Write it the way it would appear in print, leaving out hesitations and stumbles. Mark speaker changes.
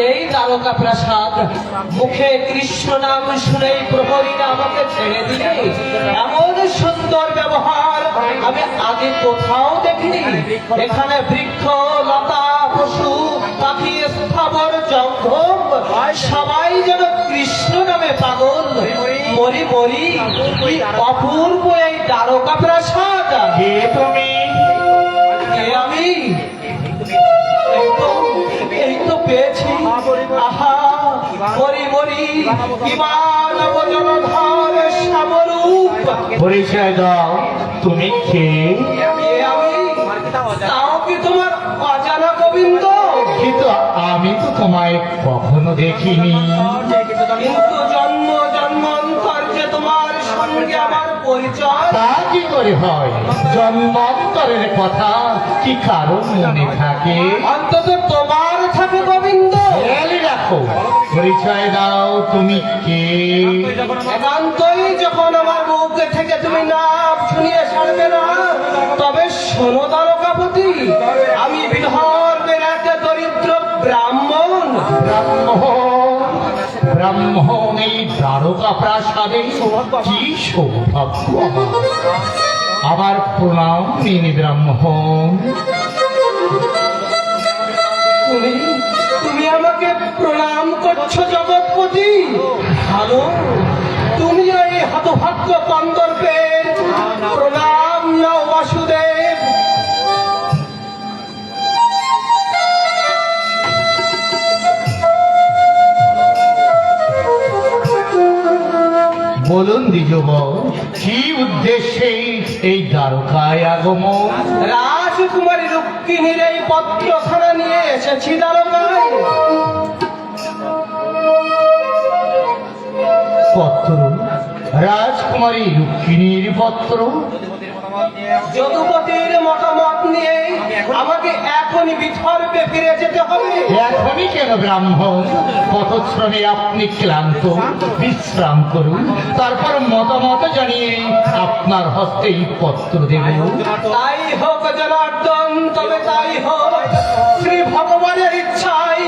Speaker 1: এই দ্বারকা প্রাসাদ মুখে কৃষ্ণ নাম শুনেই প্রহরী আমাকে ছেড়ে দিলে এমন সুন্দর ব্যবহার আমি আগে কোথাও দেখিনি। এখানে বৃক্ষ লতা পশু পাখি স্থাবর জঙ্গম সবাই যেন কৃষ্ণ নামে পাগল। মরি মরি কি অপূর্ব এই দ্বারকা প্রাসাদ।
Speaker 2: কে তুমি?
Speaker 1: কে আমি? এই তো পেয়েছি। আহা মরি মরি ইমানব জনধর শ্যামরূপ।
Speaker 2: পরিচয় দাও, তুমি কে?
Speaker 1: আমি তাও কি তোমার অজানা গোবিন্দ?
Speaker 2: কিন্তু আমি তো তোমায় কখনো দেখিনি।
Speaker 1: কিন্তু জন্ম জন্মান্তর যে তোমার সঙ্গে আমার পরিচয়।
Speaker 2: তা কি করে হয়? জন্মান্তরের কথা কি কারো মনে থাকে?
Speaker 1: অন্তত তোমার থাকে গোবিন্দ।
Speaker 2: খেয়ালি রাখো, পরিচয় দাও, তুমি কে?
Speaker 1: একান্তই যখন আমার মুখ থেকে তুমি নাম শুনিয়ে ছাড়বে না, তবে শোনো দ্বারকাপতি, আমি বিদর্ভের এক দরিদ্র ব্রাহ্মণ।
Speaker 2: ব্রাহ্মণ এই দ্বারকা প্রাসাদে কি সৌভাগ্য আমার। প্রণাম নিন ব্রাহ্মণ।
Speaker 1: তুমি আমাকে প্রণাম করছো জগৎপতি? ভালো, তুমি এই হতভাগ্য কন্দর্পের প্রণাম নাও বাসুদেব।
Speaker 2: বলুন দ্বিজবর, কি উদ্দেশ্যে এই দ্বারকায় আগমন?
Speaker 1: রাজকুমারী রুক্মিণীর এই পত্রখানা নিয়ে এসেছি দ্বারকায়।
Speaker 2: পত্র? রাজকুমারী রুক্মিণীর পত্র?
Speaker 1: যদুপতির মতামত নিয়ে আমাকে এখনই বিদর্ভে ফিরে যেতে হবে।
Speaker 2: এখনই কেন ব্রাহ্মণ? পথশ্রমে আপনি ক্লান্ত, বিশ্রাম করুন, তারপর মতামত জানিয়ে আপনার হস্তে এই পত্র দেব।
Speaker 1: তাই হোক জনার্দন, তবে তাই হোক। শ্রী ভগবানের ইচ্ছায়